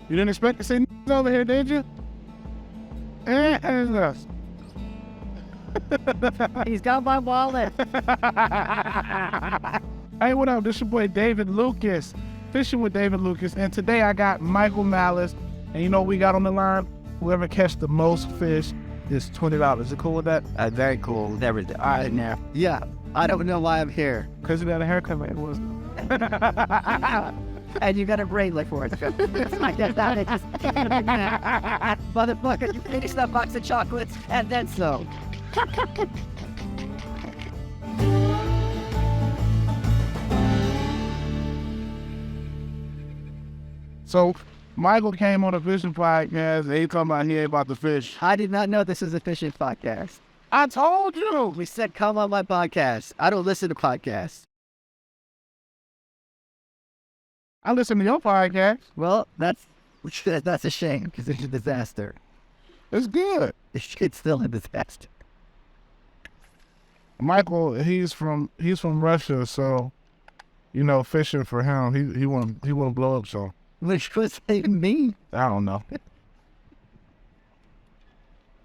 You didn't expect to see over here, did you? He's got my wallet. Hey, what up? This your boy David Lucas, Fishing with David Lucas, and today I got Michael Malice, and you know what we got on the line? Whoever catch the most fish is $20. Is it cool with that? Very cool with everything. All right, now. Yeah, I don't know why I'm here. Because you got a haircut, man. It was. And you got a bracelet for it. Motherfucker, you finished that box of chocolates and then some. So, Michael came on a fishing podcast, and he talking about he ain't about to fish. I did not know this was a fishing podcast. I told you. We said, come on my podcast. I don't listen to podcasts. I listen to your podcast. Well, that's a shame because it's a disaster. It's good. It's still a disaster. Michael, he's from Russia, so you know, fishing for him, he want to blow up. So Which was even mean. I don't know.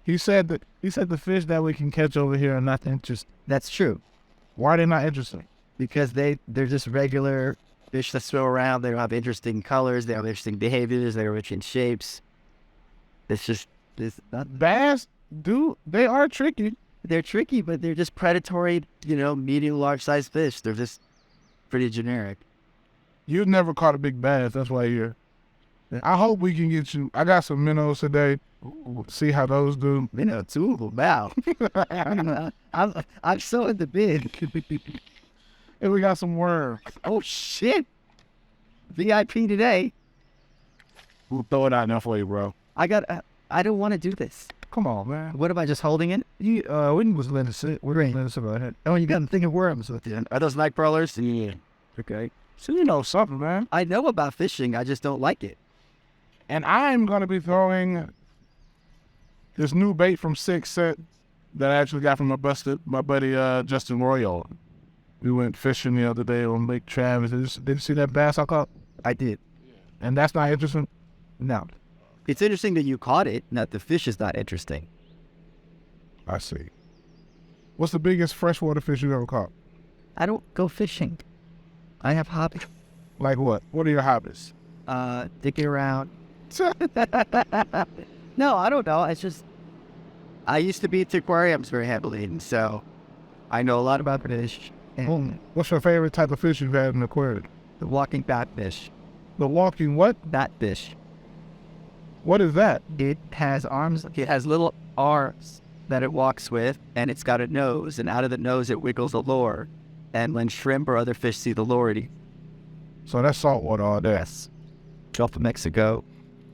He said the fish that we can catch over here are not interesting. That's true. Why are they not interesting? Because they're just regular fish that swim around. They don't have interesting colors. They have interesting behaviors. They're rich in shapes. It's not. Bass, dude, they are tricky. They're tricky, but they're just predatory, medium, large-sized fish. They're just pretty generic. You've never caught a big bass. That's why you're. I hope we can get you. I got some minnows today. Ooh, see how those do. Minnow, two of them. Wow. I'm so in the bid. And we got some worms. Oh, shit. VIP today. We'll throw it out there for you, bro. I don't want to do this. Come on, man. What am I just holding it? We was letting it sit. We're letting it sit right here. Oh, you got a thing of worms with you. Are those night crawlers? Yeah. Okay. So you know something, man. I know about fishing. I just don't like it. And I'm going to be throwing this new bait from Six Set that I actually got from my buddy Justin Royal. We went fishing the other day on Lake Travis. Did you see that bass I caught? I did. And that's not interesting? No. It's interesting that you caught it, not the fish is not interesting. I see. What's the biggest freshwater fish you ever caught? I don't go fishing. I have hobbies. Like what? What are your hobbies? Digging around. No, I don't know. It's just, I used to be into aquariums very heavily, and so I know a lot about fish. And what's your favorite type of fish you've had in the aquarium? the walking batfish. The walking what? Batfish. What is that? It has arms. It has little arms that it walks with, and it's got a nose, and out of the nose it wiggles a lure. And when shrimp or other fish see the lure, it eats. So that's saltwater all day. Yes. Gulf of Mexico.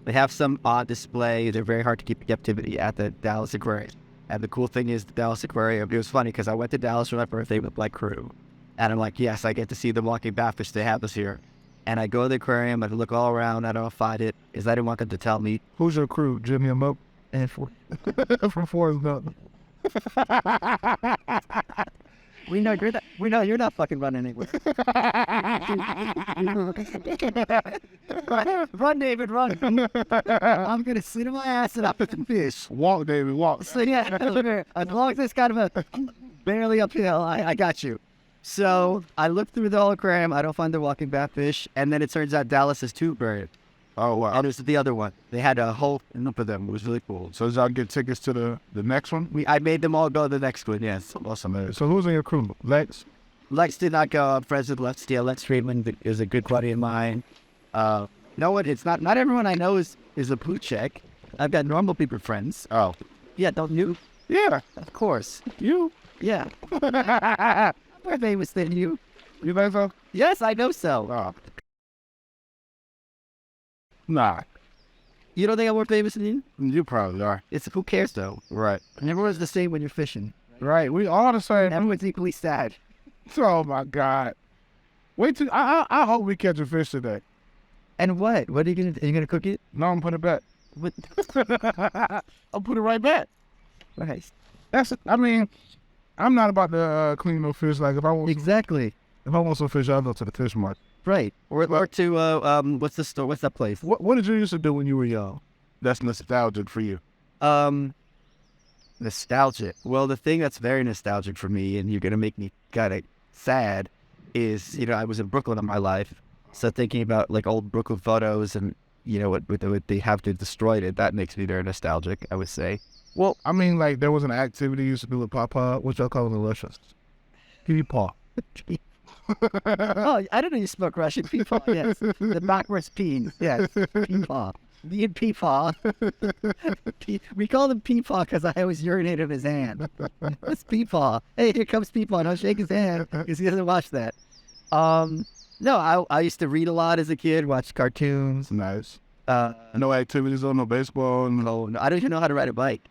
They have some on display. They're very hard to keep in captivity at the Dallas Aquarium. And the cool thing is the Dallas Aquarium, it was funny because I went to Dallas for my birthday with my crew. And I'm like, yes, I get to see the walking batfish. They have this here. And I go to the aquarium, I look all around, I don't find it, because I didn't want them to tell me. Who's your crew? Jimmy and Moe? And From Forrest Gump. We know you're not fucking running anywhere. Run, David, run. I'm gonna sit on my ass and up at the fish. Walk, David, walk. So yeah, as long as it's kind of a barely uphill, I got you. So I look through the whole aquarium, I don't find the walking batfish, and then it turns out Dallas has two birds. Oh, wow. And there's the other one. They had a whole enough of them. It was really cool. So did y'all get tickets to the next one? I made them all go to the next one, yes. Awesome. So who's in your crew? Lex? Lex did not go. I'm friends with Lex Steele. Lex Friedman is a good buddy of mine. No one, it's not everyone I know is a blue check. I've got normal people friends. Oh. Yeah, don't you? Yeah. Of course. You? Yeah. I'm more famous than you. You think so? Yes, I know so. Oh. Nah. You don't think I'm more famous than you? You probably are. Who cares though? Right. Everyone's the same when you're fishing. Right. We all the same. Everyone's equally sad. Oh my God. Wait till I hope we catch a fish today. And what? What are you gonna cook it? No, I'm putting it back. What? I'll put it right back. Okay. I'm not about to clean no fish. Like if I want Exactly. some fish, I'll go to the fish market. Right. Or to what's the store? What's that place? What did you used to do when you were young? That's nostalgic for you. Nostalgic. Well, the thing that's very nostalgic for me, and you're gonna make me kind of sad, is I was in Brooklyn in my life, so thinking about like old Brooklyn photos and what they have to destroyed it. That makes me very nostalgic, I would say. Well, I mean, like there was an activity you used to do with Papa, which y'all call in the Russians. Peepaw. Oh, I don't know you spoke Russian. Peepaw, yes. The backwards peen, yes. Peepaw. Me and Peepaw. We call him Peepaw because I always urinate in his hand. That's Peepaw. Hey, here comes Peepaw. Don't shake his hand because he doesn't watch that. No, I used to read a lot as a kid, watch cartoons. Nice. No activities on no baseball. No, I don't even know how to ride a bike.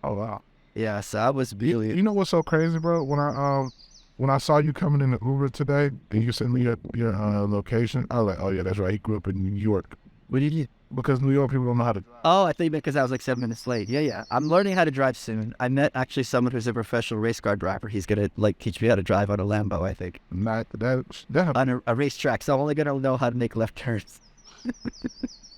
Oh wow. Yeah, so I was really. You know what's so crazy, bro? When I saw you coming in the Uber today and you sent me your location, I was like, oh yeah, that's right. He grew up in New York. What did you? Because New York people don't know how to drive. Oh, I think because I was like 7 minutes late. Yeah. I'm learning how to drive soon. I met actually someone who's a professional race car driver. He's gonna like teach me how to drive on a Lambo, I think. Not that. On a racetrack, so I'm only gonna know how to make left turns.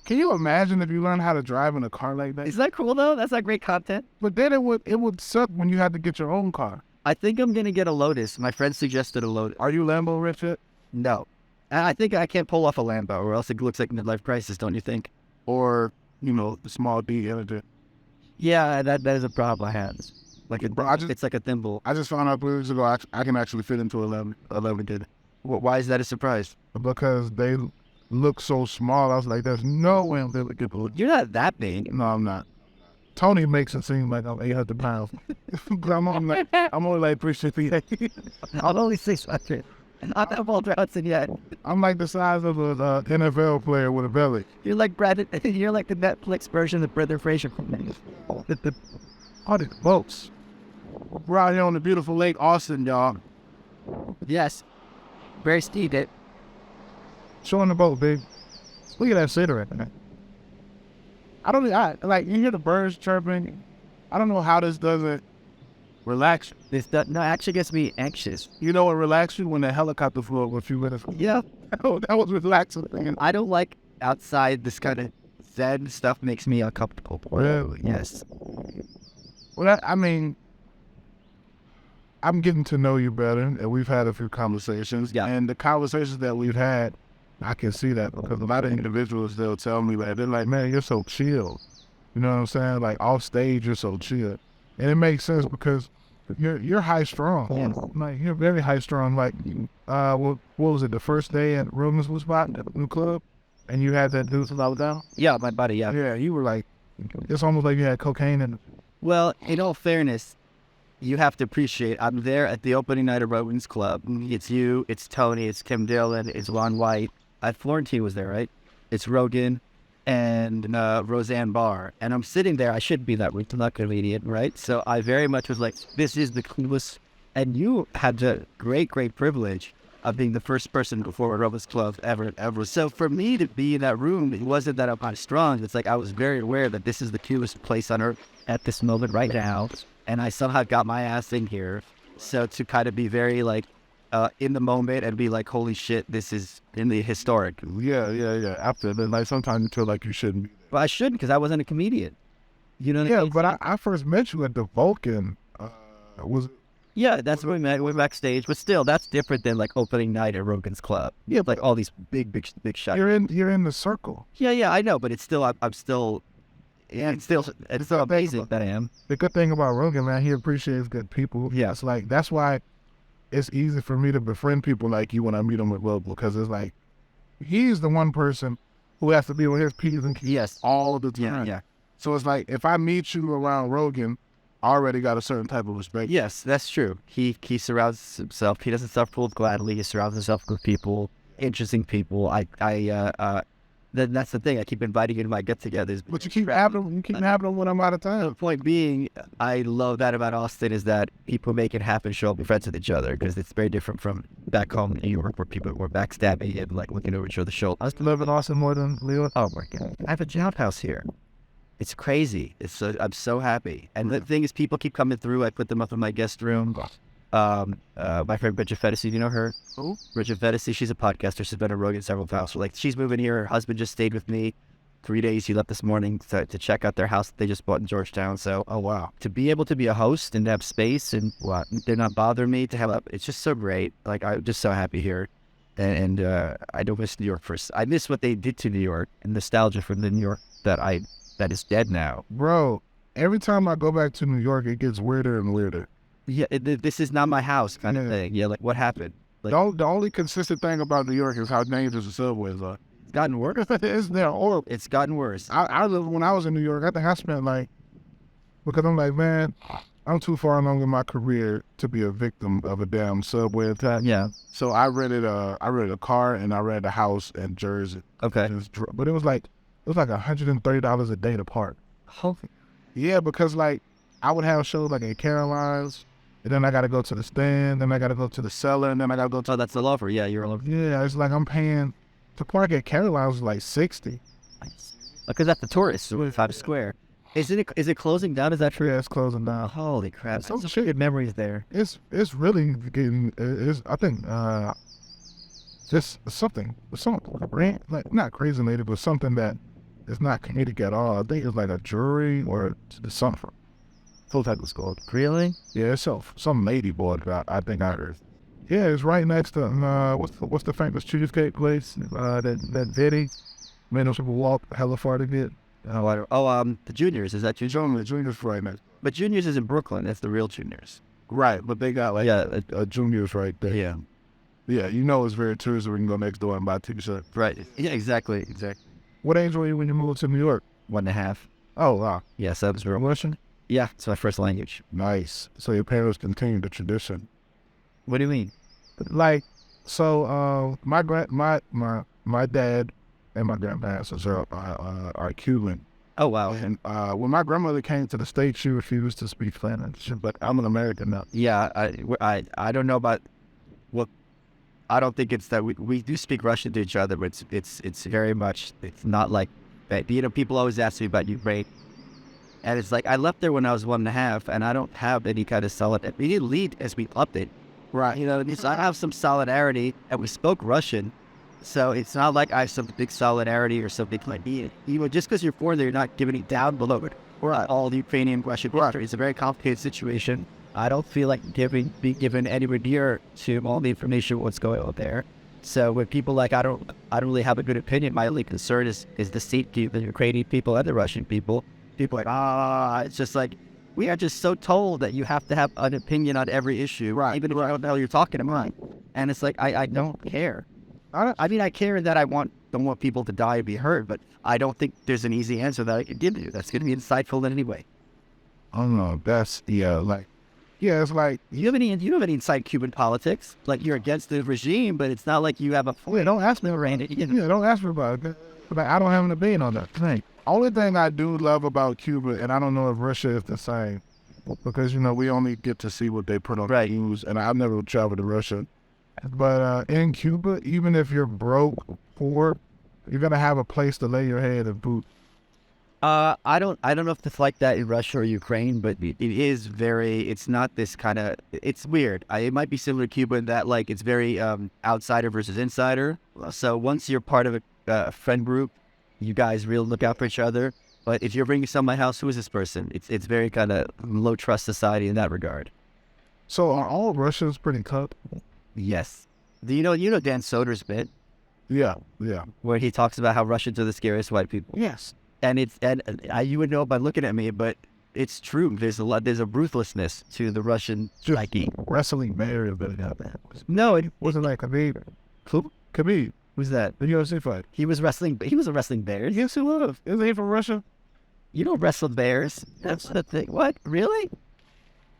Can you imagine if you learned how to drive in a car like that? Isn't that cool though? That's like great content. But then it would suck when you had to get your own car. I think I'm gonna get a Lotus. My friend suggested a Lotus. Are you Lambo rich yet? No. I think I can't pull off a Lambo, or else it looks like midlife crisis, don't you think? Or the small D energy. Yeah, that is a problem I have. Like it's like a thimble. I just found out 3 weeks ago I can actually fit into 11 kid. Why is that a surprise? Because they look so small. I was like, there's no way I'm able to get the. You're not that big. No, I'm not. Tony makes it seem like I'm 800 pounds. But I'm only like 368. I'm only 600. I'm not Walter Hudson yet. I'm like the size of an NFL player with a belly. You're like You're like the Netflix version of Bert Kreisher. All these boats. We're out here on the beautiful Lake Austin, y'all. Yes. Very steep, it. Showing the boat, big. Look at that scenery. I like you hear the birds chirping. I don't know how this doesn't relax you. No, it actually gets me anxious. You know what relaxes you? When the helicopter flew over a few minutes ago. Yeah. Oh, that was relaxing. I don't like outside. This kind of zen stuff makes me uncomfortable. Really? Yes. Well, I'm getting to know you better, and we've had a few conversations. Yeah. And the conversations that we've had, I can see that because a lot of individuals, they'll tell me that they're like, man, you're so chill. You know what I'm saying? Like off stage, you're so chill. And it makes sense because you're high strung. Yes. Like you're very high strung. Like, what was it? The first day at Rogan's spot at the new club, and you had that dude from down. Yeah, my buddy. Yeah. Yeah, you were like, it's almost like you had cocaine in. Well, in all fairness, you have to appreciate. I'm there at the opening night of Rogan's Club. It's you, it's Tony, it's Tim Dillon, it's Ron White. Florentine was there, right? It's Rogan and Roseanne Barr. And I'm sitting there. I shouldn't be that rude. I'm not a comedian, right? So I very much was like, this is the coolest. And you had the great privilege of being the first person before a Rogan's Club ever. So for me to be in that room, it wasn't that I'm high strong. It's like I was very aware that this is the coolest place on earth at this moment right now. And I somehow got my ass in here. So to kind of be very like, in the moment and be like, holy shit, this is in the historic. Yeah. After then, like sometimes you feel like you shouldn't be there. But I shouldn't because I wasn't a comedian. You know what I mean? Yeah, but I first met you at the Vulcan. Yeah, that's where we met. We're backstage, but still, that's different than like opening night at Rogan's Club. Yeah, like all these big shots. You're in the circle. Yeah, I know, but it's still, I'm still. Yeah, it's still amazing that I am. The good thing about Rogan, man, he appreciates good people. Yeah, it's like that's why. It's easy for me to befriend people like you when I meet them at Global because it's like he's the one person who has to be with his P's and Q's all the time. Yeah. So it's like if I meet you around Rogan, I already got a certain type of respect. Yes, that's true. He surrounds himself. He doesn't self-rule gladly. He surrounds himself with people, interesting people. That's the thing. I keep inviting you to my get-togethers. But you keep having them. You keep having them when I'm out of town. The point being, I love that about Austin is that people make it happen, show up, be friends with each other, because it's very different from back home in New York where people were backstabbing and like looking over each other's shoulder. I still live in Austin more than Leo. Oh my God! I have a job house here. It's crazy. I'm so happy. And the thing is, people keep coming through. I put them up in my guest room. My friend Bridget Fetisi, do you know her? Who? Bridget Fetisi, she's a podcaster. She's been on Rogan several times. So, like, she's moving here. Her husband just stayed with me 3 days. He left this morning to check out their house that they just bought in Georgetown. So, Oh, wow. to be able to be a host and to have space and they're not bothering me to have it's just so great. Like, I'm just so happy here. And I don't miss New York I miss what they did to New York and nostalgia for the New York that is dead now. Bro, every time I go back to New York, it gets weirder and weirder. Yeah, this is not my house kind of thing. Yeah, like what happened? Like, The only consistent thing about New York is how dangerous the subways are. it's gotten worse. They're horrible. It's gotten worse. When I was in New York, I think I spent because I'm like, man, I'm too far along in my career to be a victim of a damn subway attack. Yeah. So I rented a car and I rented a house in Jersey. Okay. But it was like $130 a day to park. Holy. Yeah, because like I would have shows like at Caroline's, and then I got to go to the stand, then I got to go to the cellar, and then I got to go to. Oh, that's the lover. Yeah, you're all over. Yeah, it's like I'm paying to park at Caroline's was like $60. Because that's the tourist Times Square. Is it closing down? Is that true? Yeah, it's closing down. Holy crap! Some Some shit. good memories there. It's really getting. I think just something like not crazy related, but something that is not comedic at all. I think it's like a jury or something. Full type of called. Really? Yeah, it's some lady board. I think I heard. Yeah, it's right next to what's the famous cheesecake place? That Betty made those people walk hella far to get. The Juniors. Is that Juniors? Junior's right next. But Juniors is in Brooklyn. That's the real Juniors. Right, but they got like a Junior's right there. Yeah. Yeah, you know it's very tourist. We can go next door and buy a t-shirt. Right. Yeah. Exactly. What age were you when you moved to New York? 1.5. Oh, wow. Yeah. So that was real. Russian? Yeah. It's my first language. Nice. So your parents continued the tradition. What do you mean? Like, so my dad and my grandparents are Cuban. Oh wow. And when my grandmother came to the States, she refused to speak Spanish. But I'm an American now. Yeah. I don't know about what. I don't think it's that we do speak Russian to each other, but it's very much, it's not like that. You know, people always ask me about Ukraine, and it's like I left there when I was 1.5, and I don't have any kind of solid. We didn't lead as we loved it, right? You know, so I have some solidarity, and we spoke Russian, so it's not like I have some big solidarity or something like that. You know, just because you're born there, you're not giving it down below it. Right. All the Ukrainian Russian history. It's a very complicated situation. I don't feel like being given anywhere near to all the information what's going on there. So when people like I don't really have a good opinion. My only concern is the safety of the Ukrainian people and the Russian people. People like it's just like we are just so told that you have to have an opinion on every issue, right? Even if I don't know you're talking about. And it's like I don't care. I mean I care that don't want people to die or be hurt, but I don't think there's an easy answer that I can give you that's going to be insightful in any way. I don't know. Yeah, it's like you have any inside Cuban politics? Like you're against the regime, but it's not like you have a. Yeah, don't ask me around it. Yeah, don't ask me about it. Like I don't have an opinion on that thing. Only thing I do love about Cuba, and I don't know if Russia is the same, because we only get to see what they put on the news, and I've never traveled to Russia. But in Cuba, even if you're broke, poor, you're gonna have a place to lay your head and boot. I don't know if it's like that in Russia or Ukraine, but it's not this kind of, it's weird. It might be similar to Cuba in that like it's very outsider versus insider. So once you're part of a friend group, you guys really look out for each other. But if you're bringing someone to my house, who is this person? It's very kind of low trust society in that regard. So are all Russians pretty cut? Yes. Do you know Dan Soder's bit? Yeah. Where he talks about how Russians are the scariest white people. Yes. And you would know by looking at me, but it's true. There's a ruthlessness to the Russian psyche. Wrestling bear a bit of that. No, it wasn't like Khabib. Who? Khabib. Who's that? The UFC fight. He was a wrestling bear. Yes, he was. Isn't he from Russia? You don't wrestle bears. That's the thing. What? Really?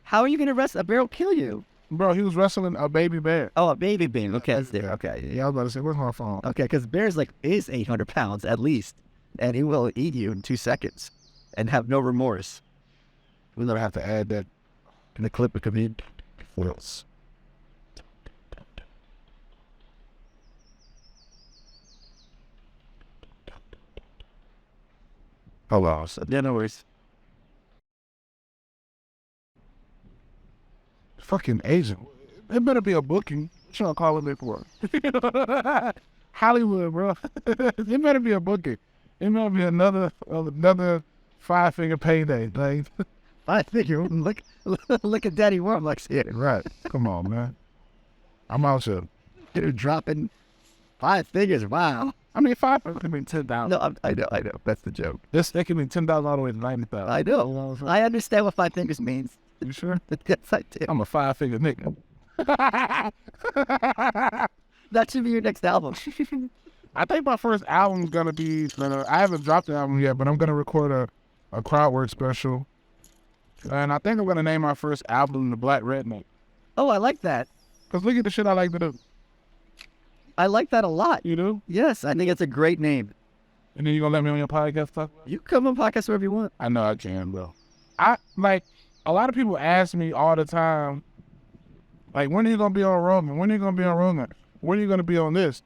How are you gonna wrestle? A bear will kill you. Bro, he was wrestling a baby bear. Oh, a baby bear. Okay, that's there. Okay. Yeah, I was about to say, where's my phone? Okay, because bears is 800 pounds at least. And he will eat you in 2 seconds and have no remorse. We're going to have to add that in the clip of Khabib. What else? Hello. Yeah, no worries. fucking agent. It better be a booking. What y'all calling me for? Hollywood, bro. It better be a booking. It better be another 5-figure payday. Like, 5-figure. Look at Daddy Warbucks here. right. Come on, man. I'm out here. You're dropping 5 figures. Wow. I mean, 5 could mean 10,000. No, I know. That's the joke. That could mean 10,000 all the way to 90,000. I know. I understand what 5 fingers means. You sure? Yes, I do. I'm a 5-figure nigga. That should be your next album. I think my first album's gonna be. I haven't dropped the album yet, but I'm gonna record a crowd work special, and I think I'm gonna name my first album "The Black Redneck." Oh, I like that. Cause look at the shit I like to do. I like that a lot. You do? Yes, I think it's a great name. And then you gonna let me on your podcast talk about it? You can come on podcast wherever you want. I know I can, bro. I like a lot of people ask me all the time, like, when are you gonna be on Rogan? When are you gonna be on Rogan? When are you gonna be on this?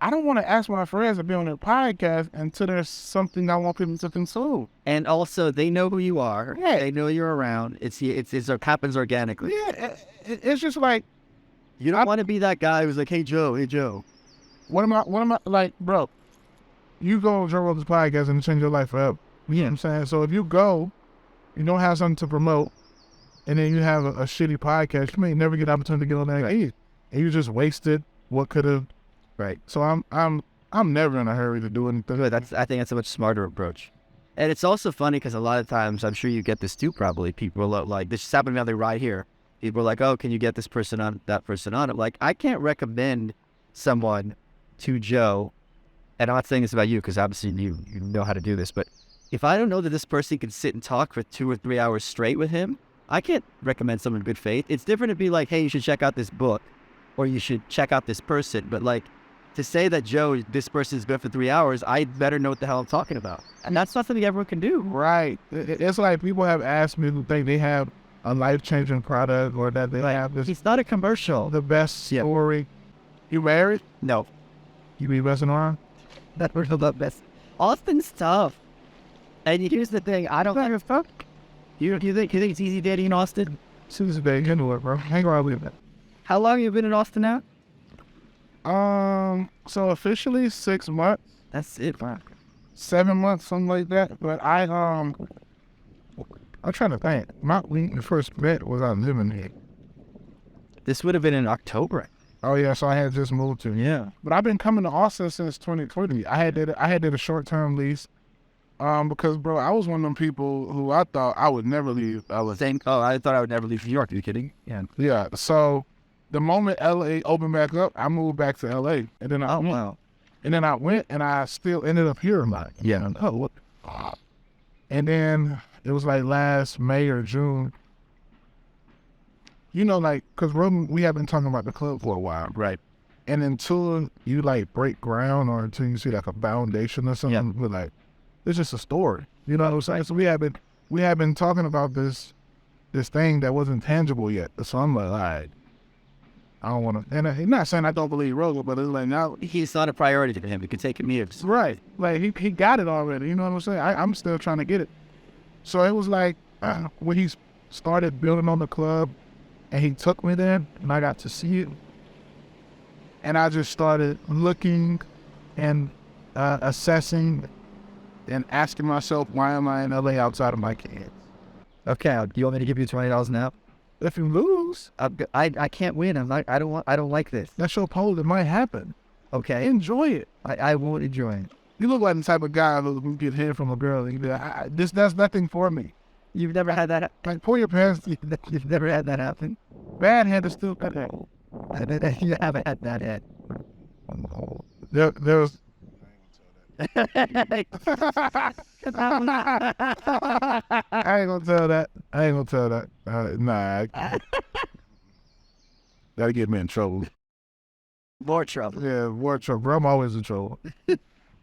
I don't want to ask my friends to be on their podcast until there's something I want people to consume. And also, they know who you are. Yeah. They know you're around. It happens organically. Yeah, it's just like, You don't want to be that guy who's like, hey, Joe. what am I like, bro? You go on Joe Rogan's podcast and change your life forever. You know what I'm saying? So if you go, you don't have something to promote, and then you have a shitty podcast, you may never get the opportunity to get on there. And you just wasted what could have. Right. So I'm never in a hurry to do anything. Good. I think that's a much smarter approach. And it's also funny because a lot of times, I'm sure you get this too probably, people are like, this just happened to me on the ride here. People are like, oh, can you get this person on, that person on? I'm like, I can't recommend someone to Joe, and I'm not saying this about you because obviously you know how to do this, but if I don't know that this person can sit and talk for 2 or 3 hours straight with him, I can't recommend someone in good faith. It's different to be like, hey, you should check out this book, or you should check out this person, but like, to say that, Joe, this person's good for 3 hours, I better know what the hell I'm talking about. And that's not something everyone can do. Right. It's like people have asked me who think they have a life-changing product or that they have this. He's not a commercial. The best story. You married? No. You be messing around? That's what the best. Austin's tough. And here's the thing, I don't think it's tough. You think it's easy dating in Austin? Soon as they into it, bro. Hang around with it. How long have you been in Austin now? So officially 6 months. That's it, wow. 7 months, something like that. But I'm trying to think. When we first met was I living here. This would have been in October. Oh yeah, so I had just moved to. Yeah. But I've been coming to Austin since 2020. I had did a short-term lease. Because bro, I was one of them people who I thought I would never leave LA. I thought I would never leave New York. Are you kidding? Yeah. Yeah. So the moment LA opened back up, I moved back to LA, and then I went, and I still ended up here. Like, Yeah. oh, what? And then it was like last May or June. You know, like, cause we have been talking about the club for a while, Right. and until you like break ground or until you see like a foundation or something, we're like, it's just a story. You know what I'm saying? So we have been talking about this thing that wasn't tangible yet. So I'm like, all right. I don't want to, and he's not saying I don't believe Rogan, but it's like now He's not a priority to him. It could take him years. right, like he got it already. You know what I'm saying? I'm still trying to get it. So it was like when he started building on the club, and he took me there, and I got to see it, and I just started looking and assessing and asking myself, why am I in LA outside of my kids? Okay. Do you want me to give you $20 now? If you lose, I can't win. I don't like this. that's your pole. It might happen. Okay. Enjoy it. I won't enjoy it. You look like the type of guy who get hit from a girl and you be like, that's nothing for me. You've never had that. Like, pull your pants. You've never had that happen. Bad head is still bad head. You haven't had that head. There was. I ain't gonna tell that. Nah. That'll get me in trouble. More trouble. Yeah, more trouble. Bro, I'm always in trouble.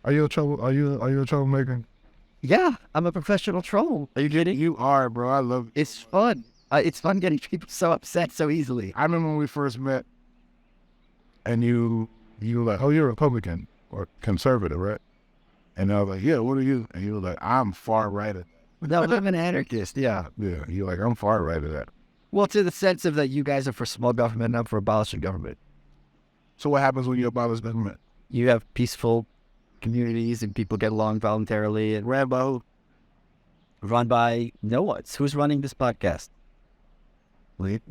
Are you a trouble? Are you a troublemaker? Yeah, I'm a professional troll. Are you kidding? You are, bro. I love it. It's fun. It's fun getting people so upset so easily. I remember when we first met, and you were like, "Oh, you're a Republican or conservative, right?" And I was like, "Yeah, what are you?" And you were like, "I'm far right of that." No, I'm an anarchist. Yeah. Yeah, you're like, "I'm far right of that." Well, to the sense of that you guys are for small government, not for abolishing government. So what happens when you abolish government? You have peaceful communities and people get along voluntarily. And Rambo, run by no one. Who's running this podcast? Right.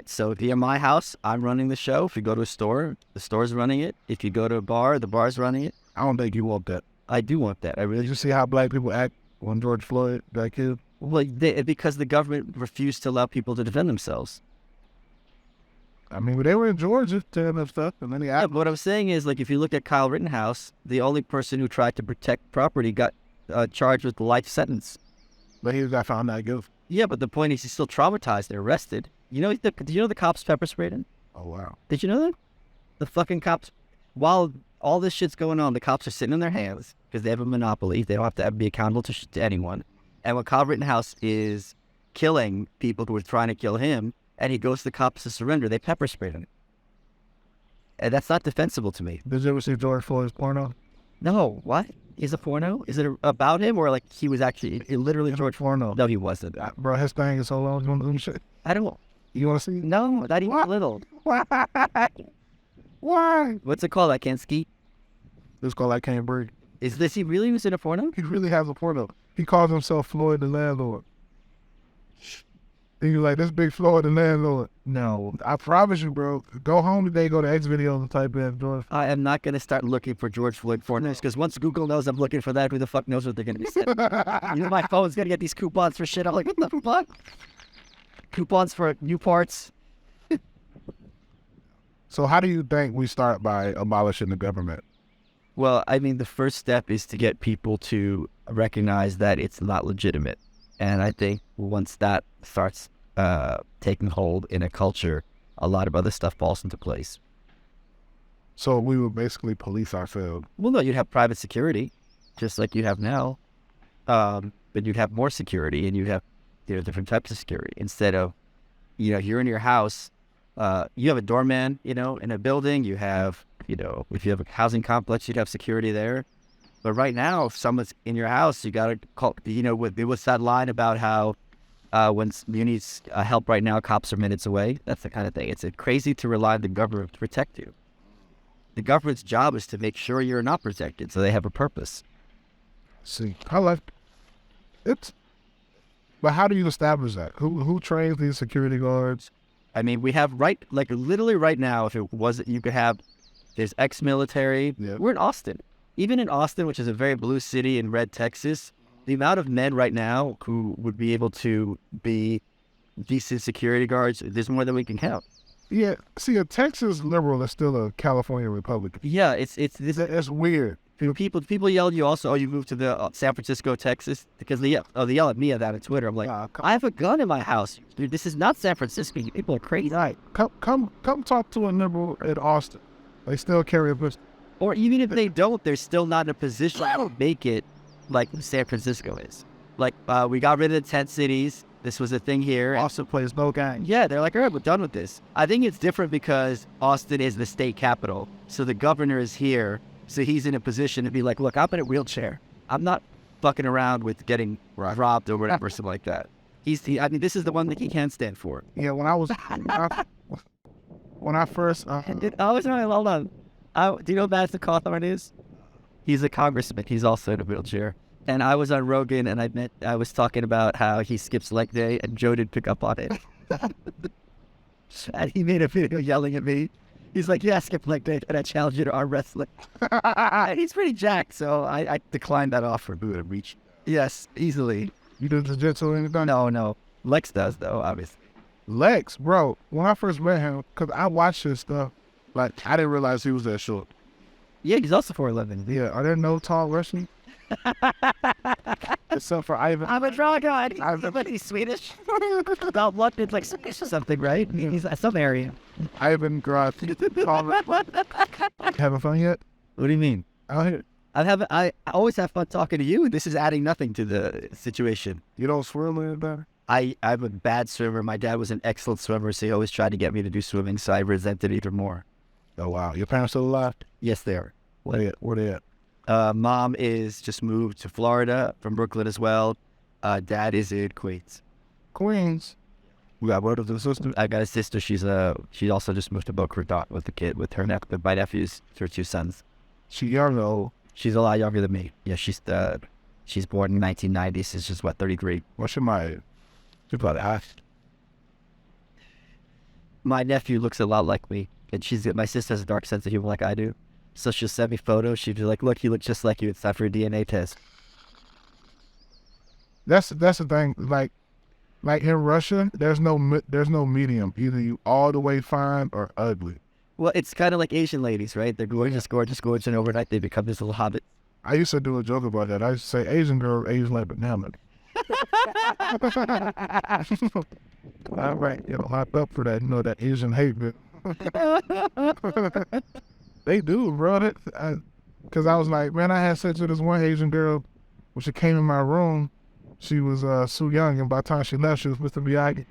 So if you're in my house, I'm running the show. If you go to a store, the store's running it. If you go to a bar, the bar's running it. I don't think you want that. I do want that. I really Did you see how black people act when George Floyd got killed? Well, because the government refused to allow people to defend themselves. I mean, they were in Georgia telling them stuff, and then he Yeah, asked. but what I'm saying is, like, if you look at Kyle Rittenhouse, the only person who tried to protect property got charged with a life sentence. But he got found not guilty. Yeah, but the point is he's still traumatized. They're arrested. Do you know the cops pepper sprayed him? Oh, wow. Did you know that? The fucking cops, while all this shit's going on, the cops are sitting on their hands because they have a monopoly. They don't have to be accountable to anyone. And when Kyle Rittenhouse is killing people who are trying to kill him, and he goes to the cops to surrender, they pepper sprayed him. And that's not defensible to me. Did you ever see George Floyd's porno? No, what? Is a porno? Is it about him, or like he was actually literally George? Porno. No, he wasn't. Bro, his thing is so long. You want to do shit? I don't. You want to see? No, not even a little. Why? Why? What's it called? I can't ski. It's called I Can't Breathe. Is he really using a porno? He really has a porno. He calls himself Floyd the Landlord. He's like, this big Floyd the Landlord. No, I promise you, bro. Go home today, go to X videos and type in George. I am not going to start looking for George Floyd pornos because once Google knows I'm looking for that, who the fuck knows what they're going to be saying? My phone's going to get these coupons for shit. I'm like, what the fuck? Coupons for new parts. So how do you think we start by abolishing the government? Well, I mean, the first step is to get people to recognize that it's not legitimate. And I think once that starts taking hold in a culture, a lot of other stuff falls into place. So we would basically police ourselves. Well, no, you'd have private security, just like you have now. But you'd have more security, and you'd have different types of security. Instead of, you're in your house, you have a doorman, in a building. You have, if you have a housing complex, you'd have security there. But right now, if someone's in your house, you got to call, what's that line about how when you need help right now, cops are minutes away? That's the kind of thing. It's crazy to rely on the government to protect you. The government's job is to make sure you're not protected, so they have a purpose. See, I like it. But how do you establish that? Who trains these security guards? I mean, we have literally right now, if it wasn't, you could have, there's ex-military. Yeah. We're in Austin. Even in Austin, which is a very blue city in red Texas, the amount of men right now who would be able to be decent security guards, there's more than we can count. Yeah, see, a Texas liberal is still a California Republican. Yeah, it's weird. People yell at you also, you moved to the San Francisco, Texas, because they yell at me at that on Twitter. I'm like, I have a gun in my house. Dude, this is not San Francisco. People are crazy. Right. Come talk to a liberal in Austin. They still carry a pistol. Or even if they don't, they're still not in a position to make it like San Francisco is. Like, we got rid of the tent cities. This was a thing here. Austin plays no game. Yeah, they're like, all right, we're done with this. I think it's different because Austin is the state capital. So the governor is here. So he's in a position to be like, look, I'm in a wheelchair. I'm not fucking around with getting robbed or whatever, something like that. This is the one that he can't stand for. Yeah, when I first... hold on. Do you know who Madison Cawthorn is? He's a congressman. He's also in a wheelchair. And I was on Rogan, and I was talking about how he skips leg day, and Joe didn't pick up on it. And he made a video yelling at me. He's like, yeah, skip leg day, and I challenge you to arm wrestling. And he's pretty jacked, so I declined that offer. We would have reached. Yes, easily. You do jiu-jitsu or anything? No. Lex does, though, obviously. Lex, bro, when I first met him, because I watched his stuff, like, I didn't realize he was that short. Yeah, he's also 4'11". Yeah, are there no tall Russians? Except for Ivan. I'm a draw guy. He's Swedish. About London, like Swedish or something, right? He's some area. Ivan Groth. Having fun yet? What do you mean? Out here. I always have fun talking to you. This is adding nothing to the situation. You don't swim any better? I'm a bad swimmer. My dad was an excellent swimmer, so he always tried to get me to do swimming, so I resented it even more. Oh, wow. Your parents still alive? Yes, they are. Where they at? Mom is just moved to Florida from Brooklyn as well. Dad is in Queens. Queens. We got one of the sisters. I got a sister. She also just moved to Boca Raton with the kid with her my nephews, her 2 sons. She young though. She's a lot younger than me. Yeah, she's born in 1990. So she's 33. What's she my? She's about half. My nephew looks a lot like me, and my sister has a dark sense of humor like I do. So she'll send me photos. She'll be like, "Look, he looks just like you. It's time for a DNA test." That's the thing. Like in Russia, there's no medium. Either you all the way fine or ugly. Well, it's kind of like Asian ladies, right? They're gorgeous, and overnight they become this little hobbit. I used to do a joke about that. I used to say Asian girl, Asian like banana. All right, locked up for that. That Asian hate bit. They do, bro. Because I was like, man, I had sex with this one Asian girl when she came in my room. She was so young, and by the time she left, she was Mr. Miyagi.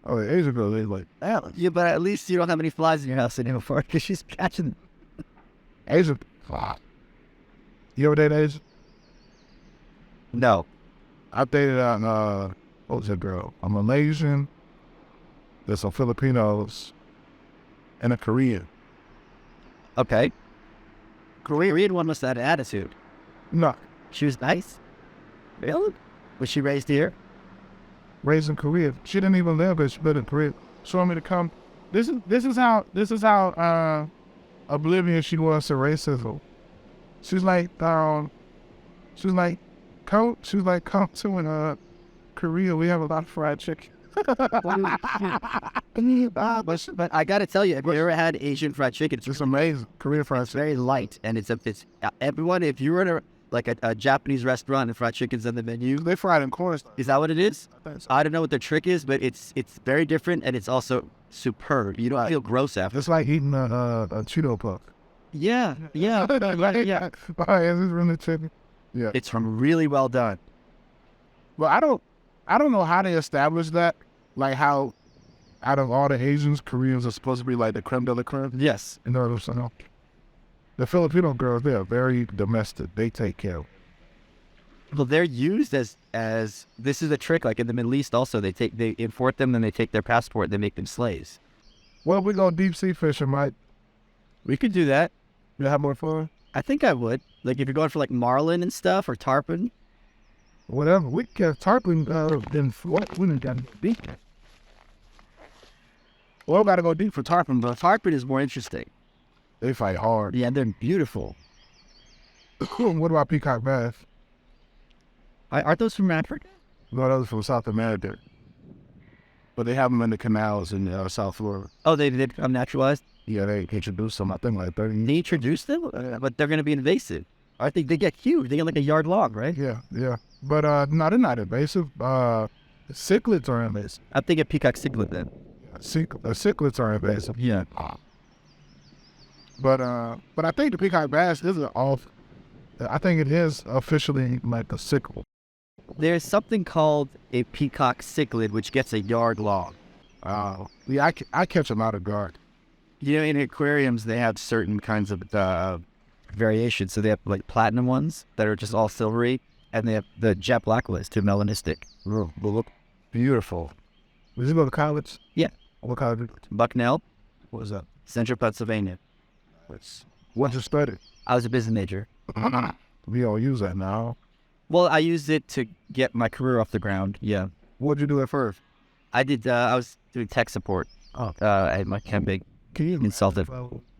Oh, the Asian girl, they like, damn. Yeah, but at least you don't have any flies in your house anymore because she's catching them. Asian. You ever date Asian? No. I dated what was that girl? A Malaysian, there's some Filipinos, and a Korean. Okay. Korean one must have had an attitude. No. She was nice? Really? Was she raised here? Raised in Korea. She didn't even live there. She lived in Korea. She wanted me to come. This is how oblivious she was to racism. She's like, come to Korea. We have a lot of fried chicken. But I gotta tell you, have you ever had Asian fried chicken? It's amazing. Korean fried It's chicken. very light, and it's everyone. If you're in a Japanese restaurant and fried chicken's on the menu, They fried in cornstarch. is that what it is? I think so. I don't know what their trick is, but it's very different, and it's also superb. You don't feel gross after. It's like eating a Cheeto puff. Yeah, yeah. Yeah. Oh, is this really chicken? Yeah. It's really well done. Well, I don't know how they established that. Like how, out of all the Asians, Koreans are supposed to be like the creme de la creme. Yes. You know what I'm saying? The Filipino girls, they are very domestic. They take care of it. Well, they're used as this is a trick. Like in the Middle East, also they import them, then they take their passport, they make them slaves. Well, we go deep sea fishing, Mike. We could do that. You have more fun? I think I would. Like if you're going for like marlin and stuff or tarpon. Whatever. We can tarpon, then what? We done got to go deep. Well, we got to go deep for tarpon, but Tarpon is more interesting. they fight hard. Yeah, they're beautiful. What about peacock bass? Aren't those from Africa? No, those are from South America. But they have them in the canals in South Florida. Oh, they become naturalized? Yeah, they introduced them, I think, like 30 years. They introduced them? But they're going to be invasive. I think they get huge. They get like a yard long, right? Yeah. But no, they're not invasive. Cichlids are invasive. I'm thinking peacock cichlid then. Cichlids are invasive. Yeah. But I think the peacock bass isn't off. I think it is officially like a cichlid. There's something called a peacock cichlid, which gets a yard long. Yeah, I catch them out of guard. You know, in aquariums, they have certain kinds of variations. So they have like platinum ones that are just all silvery, and they have the jet black ones, too melanistic. Oh, they look beautiful. Did you go to college? Yeah. What college? Bucknell, What was that? Central Pennsylvania. What you studied? I was a business major. We don't use that now. Well, I used it to get my career off the ground. Yeah. What'd you do at first? I did. I was doing tech support. At my camping. Can you Consultant.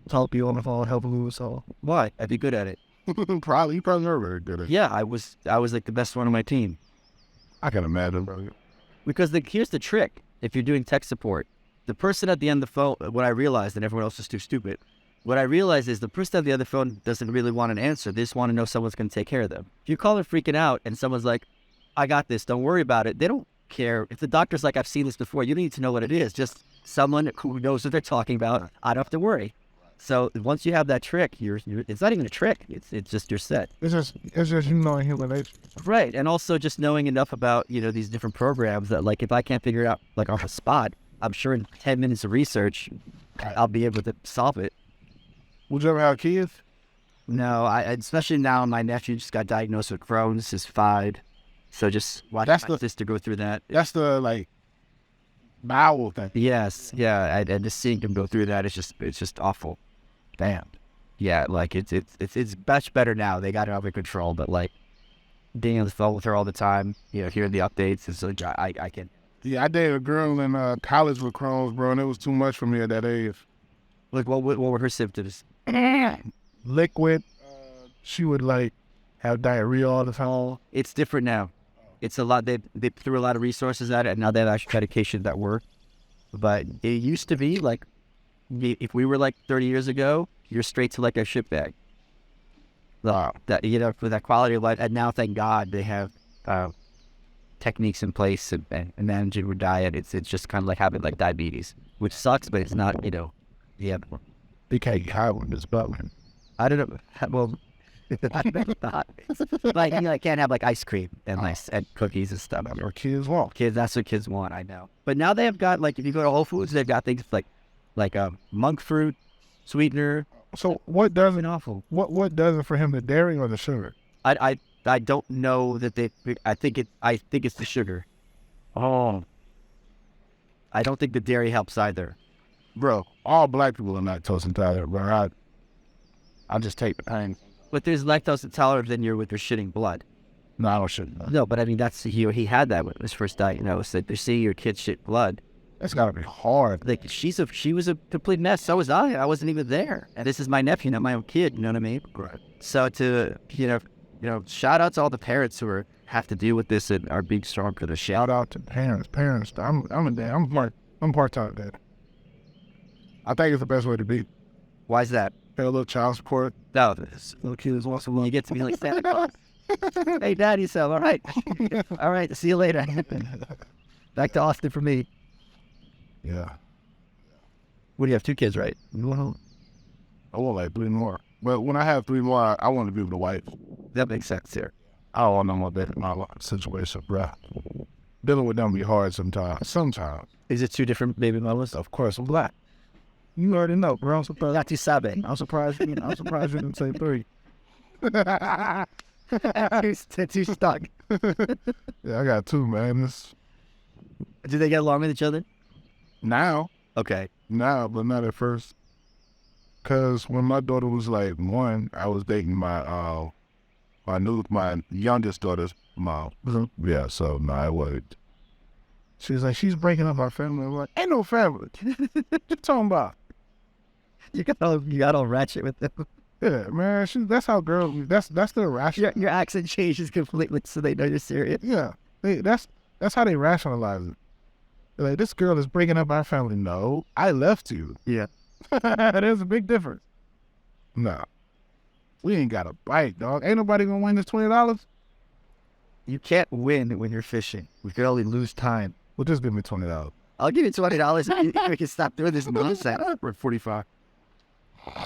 help you on the phone, help you with all? Why? I'd be good at it. You probably are very good at it. Yeah, I was like the best one on my team. I can imagine, bro. Because here's the trick. If you're doing tech support, the person at the end of the phone, what I realized, and everyone else is too stupid, what I realized is the person at the other phone doesn't really want an answer. They just want to know someone's going to take care of them. If you call them freaking out and someone's like, I got this, don't worry about it, they don't care. If the doctor's like, I've seen this before, you don't need to know what it is. Just someone who knows what they're talking about. I don't have to worry. So once you have that trick, it's not even a trick. It's just you're set. It's just you knowing human nature. Right. And also just knowing enough about, these different programs that like if I can't figure it out like off a spot, I'm sure in 10 minutes of research, I'll be able to solve it. Would you ever have kids? No, especially now my nephew just got diagnosed with Crohn's, he's 5. So just watch That's my sister go through that. That's the like bowel thing. Yes, yeah, and just seeing them go through that is just awful. Damn. Yeah, like it's much better now. They got it under control, but like being on the phone with her all the time, hearing the updates, is like I can. Yeah, I dated a girl in college with Crohn's, bro, and it was too much for me at that age. Like what were her symptoms? Liquid. She would like have diarrhea all the time. It's different now. It's a lot. They threw a lot of resources at it, and now they have actual medications that work. But it used to be like, if we were like 30 years ago, you're straight to like a ship bag. Wow. That for that quality of life. And now, thank God, they have techniques in place and managing your diet. It's just kind of like having like diabetes, which sucks, but it's not. Yeah. They can't get high with this button. I don't know. Well. Like I can't have like ice cream and and cookies and stuff. Or kids want. That's what kids want. I know. But now they have got like, if you go to Whole Foods, they've got things like monk fruit sweetener. So what does it? Awful. What does it for him? The dairy or the sugar? I don't know that they. I think it's the sugar. Oh, I don't think the dairy helps either. Bro, all black people are lactose intolerant, bro. I just take the pain. But there's lactose intolerance in with your shitting blood. No, I don't shit. No, but I mean that's he had that when he was first diagnosed. That they're seeing your kid shit blood. That's gotta be hard. Like she was a complete mess. So was I. I wasn't even there. And this is my nephew, not my own kid. You know what I mean? Right. So to shout out to all the parents who have to deal with this and are being strong for the shit. Shout out to parents. I'm a dad. I'm part-time dad. I think it's the best way to be. Why is that? Pay a little child support. No, this little kids want some. You get to be like Santa Claus. Hey, Daddy, so all right, all right. See you later. Back to Austin for me. Yeah. What do you have? 2 kids, right? I want like 3 more. But when I have 3 more, I want to be with a wife. That makes sense here. I don't want no more baby mama situation, bro. Dealing with them be hard sometimes. Is it 2 different baby mamas? Of course, I'm black. You already know, bro. I'm surprised. Not too sabe. I'm surprised you didn't say 3. Too stuck. Yeah, I got 2, man. Do they get along with each other? Now, Okay. but not at first. Cause when my daughter was like 1, I was dating my youngest daughter's mom. Mm-hmm. Yeah, so no, I wasn't. She was like, she's breaking up our family. I'm like, ain't no family. What you talking about? You got all ratchet with them. Yeah, man. That's how girls. That's the rational. Your accent changes completely, so they know you're serious. Yeah, that's how they rationalize it. They're like, this girl is breaking up our family. No, I left you. Yeah. There's a big difference. No, we ain't got a bite, dog. Ain't nobody gonna win this $20. You can't win when you're fishing. We can only lose time. Well, just give me $20. I'll give you $20 if we can stop doing this nonsense. We're at 45.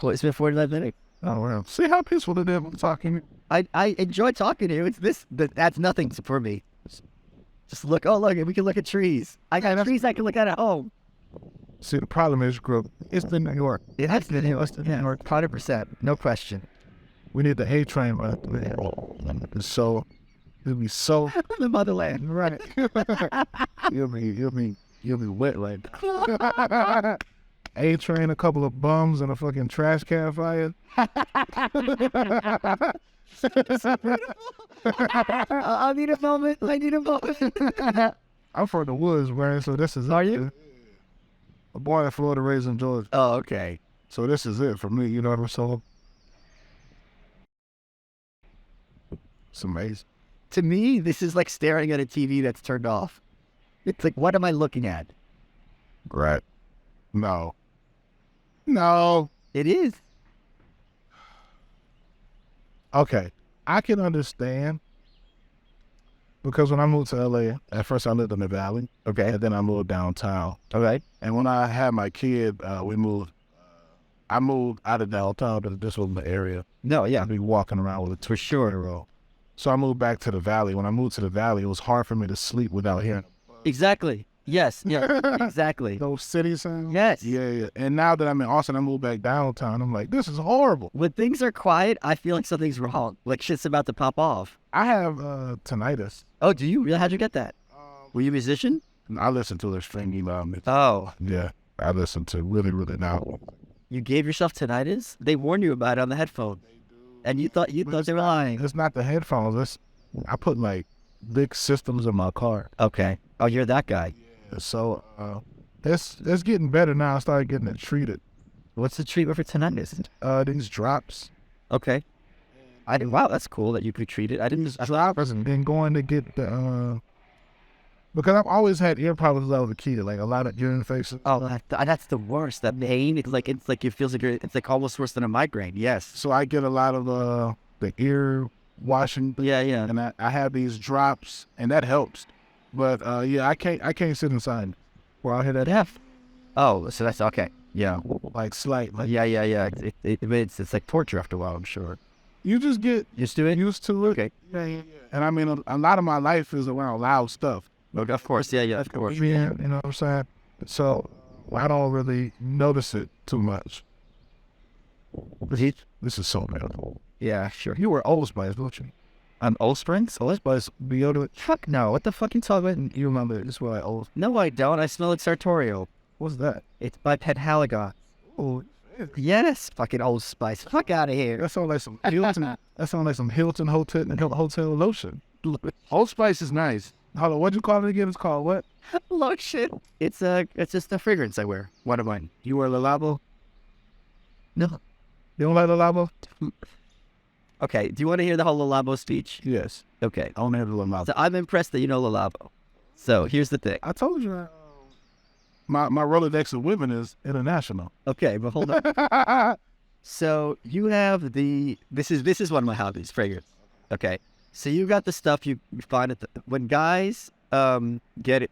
Well, it's been 45 minutes. Oh well. See how peaceful it is when talking. I enjoy talking to you. It's that's nothing for me. Just look. Oh, look, we can look at trees. I got trees I can look at home. See, the problem is, it's the New York. It has been New York, 100%, no question. We need the A train, man. So it'll be so The motherland, right. You'll be wet like that. A train, a couple of bums, and a fucking trash can fire. I need a moment. I'm from the woods, man. So this is. Are you? A boy in Florida, raised in Georgia. Oh, okay. So this is it for me. You know what I'm saying? It's amazing. To me, this is like staring at a TV that's turned off. It's like, what am I looking at? Right. No. It is. Okay. I can understand. Because when I moved to LA, at first I lived in the valley. Okay. And then I moved downtown. Okay. And when I had my kid, we moved. I moved out of downtown to this was the area. No, yeah. I'd be walking around with a For sure. So I moved back to the valley. When I moved to the valley, it was hard for me to sleep without hearing. Exactly. Yes, yeah, exactly. Those city sounds. Yes. Yeah. And now that I'm in Austin, I moved back downtown. I'm like, this is horrible. When things are quiet, I feel like something's wrong. Like shit's about to pop off. I have tinnitus. Oh, do you really? How'd you get that? Were you a musician? I listen to the stringy loudness. Oh, Yeah, I listen to really loud. you gave yourself tinnitus? They warned you about it on the headphone, and you thought they were lying. It's not the headphones. I put like big systems in my car. Okay. Oh, you're that guy. So it's getting better now. I started getting it treated. What's the treatment for tinnitus? These drops. Okay. I didn't. Wow, that's cool that you could treat it. I didn't. Drops and then going to get the because I've always had ear problems that was a key, like a lot of ear infections. Oh, that's the worst. That pain. It's like it feels like it's like almost worse than a migraine. Yes. So I get a lot of the ear washing. Yeah. And I have these drops, and that helps. But I can't sit inside where I hear that F. Oh, so that's okay. Yeah. Like slightly. Yeah. It's like torture after a while, I'm sure. You just get Used to it? used to it. Okay. Yeah. And I mean, a lot of my life is around loud stuff. Okay, of course. Yeah, of course. Yeah, you know what I'm saying? So I don't really notice it too much. This is so bad. Yeah, sure. You were Old Spice, don't you? Old Springs? Old Spice deodorant. Fuck no. What the fuck you talking about? You remember this was like old. No, I don't. I smell like Sartorial. What's that? It's by Penhaligon. Oh, Yes. Fucking Old Spice. Fuck out of here. that sounds like some Hilton. That sounds like some Hilton hotel lotion. Old Spice is nice. Hold on, what'd you call it again? It's called what? Lotion. It's just a fragrance I wear. One of mine. You wear Le Labo? No. You don't like Le Labo? Okay. Do you want to hear the whole Lalabo speech? Yes. Okay. I don't have Le Labo. So I'm impressed that you know Lalabo. So here's the thing. I told you. My Rolodex of women is international. Okay, but hold on. So you have this is one of my hobbies, fragrance. Okay. So you got the stuff you find when guys get it.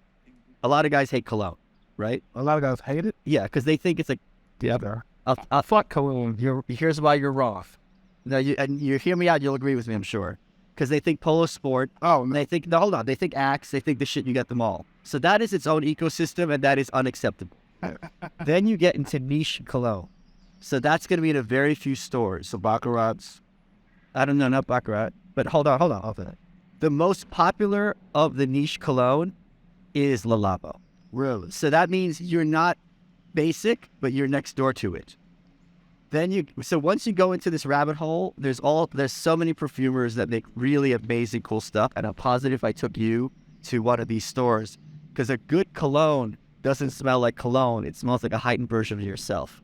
A lot of guys hate cologne, right? A lot of guys hate it. Yeah, because they think it's like, Yeah. I'll fuck cologne. Here's why you're wrong. No, you hear me out. You'll agree with me, I'm sure. Because they think Polo Sport. Oh, no. They think hold on. They think Axe. They think the shit you get them all. So that is its own ecosystem, and that is unacceptable. Then you get into niche cologne. So that's going to be in a very few stores. So Baccarat's. I don't know, not Baccarat. But hold on. The most popular of the niche cologne is Le Labo. Really? So that means you're not basic, but you're next door to it. So once you go into this rabbit hole, there's so many perfumers that make really amazing, cool stuff. And I'm positive I took you to one of these stores because a good cologne doesn't smell like cologne. It smells like a heightened version of yourself.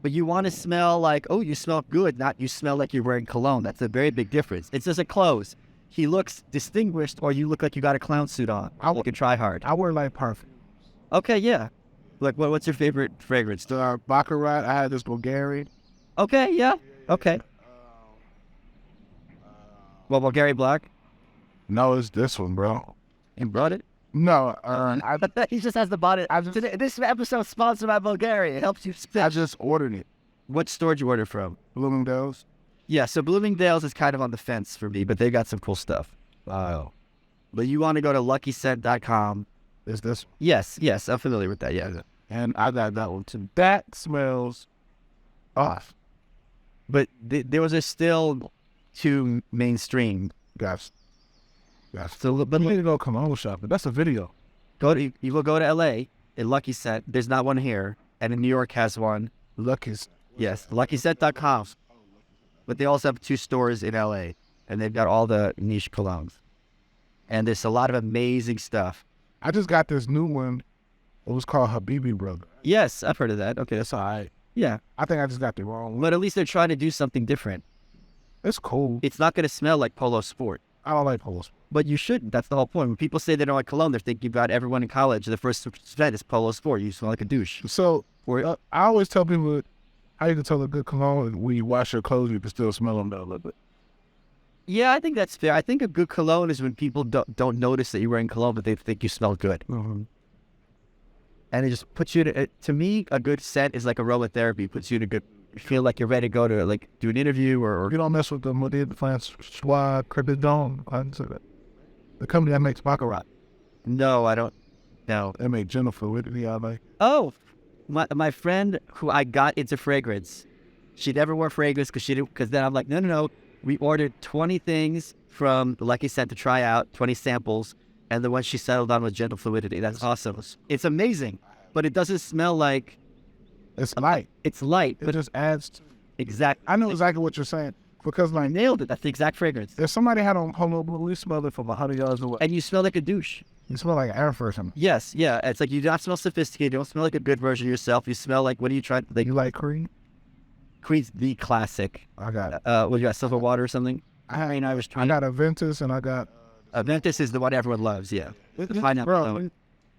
But you want to smell like, oh, you smell good, not you smell like you're wearing cologne. That's a very big difference. It's just a clothes. He looks distinguished or you look like you got a clown suit on. You can try hard. I wear like perfume. Okay, yeah. Like, what's your favorite fragrance? The Baccarat, I had this Bulgari. Okay, yeah. Okay. Well, Bulgari Black? No, it's this one, bro. You brought it? No, He just has the bottle. This episode sponsored by Bulgari. It helps you spit. I just ordered it. What store did you order from? Bloomingdale's. Yeah, so Bloomingdale's is kind of on the fence for me, but they got some cool stuff. Wow. But you want to go to luckyscent.com. Is this? Yes, I'm familiar with that, yeah. And I got that one too. That smells off. But those are still too mainstream. Guys. So, but We need to go cologne shopping. That's a video. you will go to LA in Lucky Scent. There's not one here, and in New York has one. Lucky's. Yes, luckyscent.com. But they also have 2 stores in LA, and they've got all the niche colognes. And there's a lot of amazing stuff. I just got this new one. It was called Habibi Brother. Yes, I've heard of that. Okay, That's all right. yeah. I think I just got the wrong one. But at least they're trying to do something different. It's cool. It's not going to smell like Polo Sport. I don't like Polo Sport. But you shouldn't. That's the whole point. When people say they don't like cologne, they're thinking about everyone in college. The first scent is Polo Sport. You smell like a douche. So I always tell people how you can tell a good cologne when you wash your clothes, you can still smell them though a little bit. Yeah, I think that's fair. I think a good cologne is when people don't notice that you're wearing cologne, but they think you smell good. Mm-hmm. And it just puts you to me, a good scent is like aromatherapy. It puts you in a good, you feel like you're ready to go to like do an interview or You don't mess with the France Schwab Crepidon. The company that makes Baccarat. No, I don't. No. They make general fluidity out like. Oh, my friend who I got into fragrance, she never wore fragrance because then I'm like, no. We ordered 20 things from the Lucky Scent to try out, 20 samples, and the one she settled on was gentle fluidity. That's awesome. It's amazing, but it doesn't smell like. It's light. It's light, It but just adds. exact. I know exactly what you're saying because like Nailed it. That's the exact fragrance. if somebody had on Honolulu, we smelled it from 100 yards away. And you smell like a douche. You smell like air freshener. Yes, yeah. It's like you don't smell sophisticated. You don't smell like a good version of yourself. You smell like, what are you trying to think? You like cream? Queen's the classic. I got. What you got, silver water or something? I mean, I was I trying. got a Ventus and I got. Ventus is the one everyone loves. Yeah. Pineapple. Bro,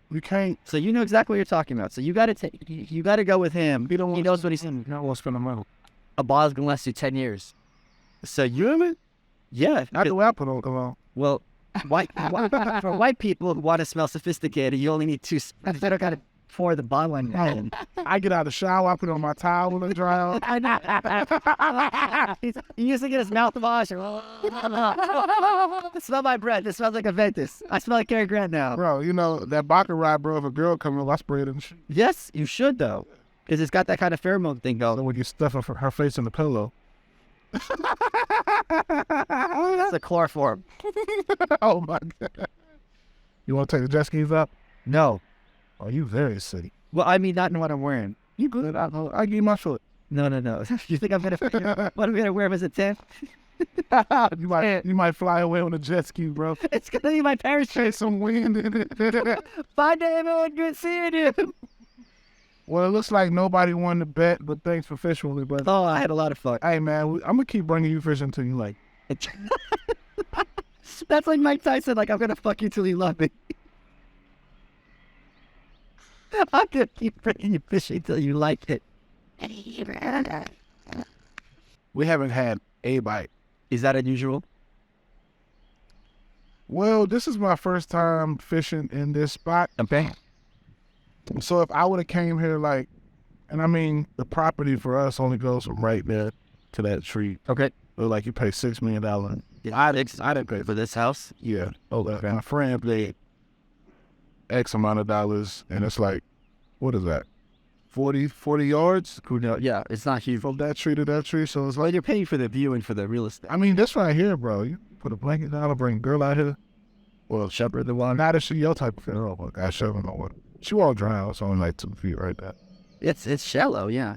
you can't. So you know exactly what you're talking about. So you got to take. You got to go with him. He don't He knows what he's in. No one's gonna know. A bottle's gonna last you 10 years. So you know it? Yeah. Not the apple don't come on. Well, for white people who want to smell sophisticated, you only need 2. I don't got to pour the bottle in. I get out of the shower, I put it on my towel and dry out. He's using it as mouthwash. Smell my breath. It smells like a Ventus. I smell like Cary Grant now. Bro, you know that Baccarat, bro. If a girl come in, I spray it in the shit. Yes, you should though, because it's got that kind of pheromone thing So going. when you stuff her face in the pillow. It's a chloroform. Oh my god. You want to take the jet skis up? No. Oh, you very city. Well, I mean, not in what I'm wearing. You good? I give you my foot. No. You think I'm gonna? What am I gonna wear as a tent? you might fly away on a jet ski, bro. It's gonna be my parachute. Chase some wind in it. Bye, David. Good seeing you. Well, it looks like nobody won the bet, but thanks for fishing with me, brother. Oh, I had a lot of fun. Hey, man, I'm gonna keep bringing you fish until you like. That's like Mike Tyson. Like, I'm gonna fuck you till you love me. I'm gonna keep bringing you fishing till you like it. We haven't had a bite. Is that unusual? Well, this is my first time fishing in this spot. Okay. So if I would have came here like, and I mean, the property for us only goes from right there to that tree. Okay. So like you pay $6 million. Yeah, I didn't pay for this house. Yeah. Okay. My friend paid X amount of dollars, and it's like, what is that? 40 yards? Yeah, it's not huge. From that tree to that tree. So it's Well, like, you're paying for the view and for the real estate. I mean, this right here, bro. You put a blanket down, I'll bring a girl out here. Well, shepherd the one. Not if she your type of fish. Oh my gosh, I don't know what. She won't drown. It's only like 2 feet right there. It's shallow, yeah.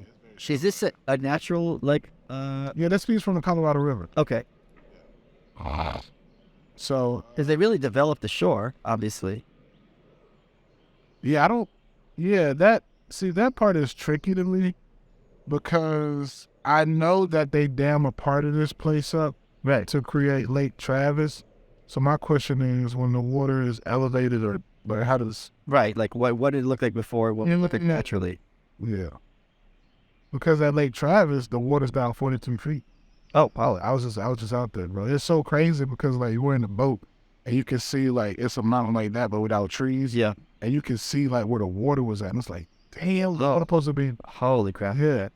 Is this a natural, like, Yeah, this piece from the Colorado River. okay. So, Because they really developed the shore, obviously. yeah, that part is tricky to me because I know that they dam a part of this place up Right. to create Lake Travis. So my question is, when the water is elevated, or how does? Right, like what did it look like before? What You're looked like looking at- naturally? Yeah, because at Lake Travis, the water's down 42 feet. Oh, wow. I was just out there, bro. It's so crazy because like we're in the boat and you can see like it's a mountain like that, but without trees. Yeah. And you can see like where the water was at, and it's like, damn, Oh. it's supposed to be. Holy crap. Yeah.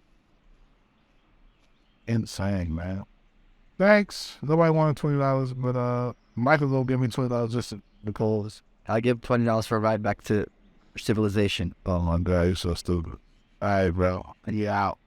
Insane, man. Thanks. Nobody wanted $20, but Michael will give me $20 just because. I'll give $20 for a ride back to civilization. Oh my God, you're so stupid. All right, bro. Yeah, out.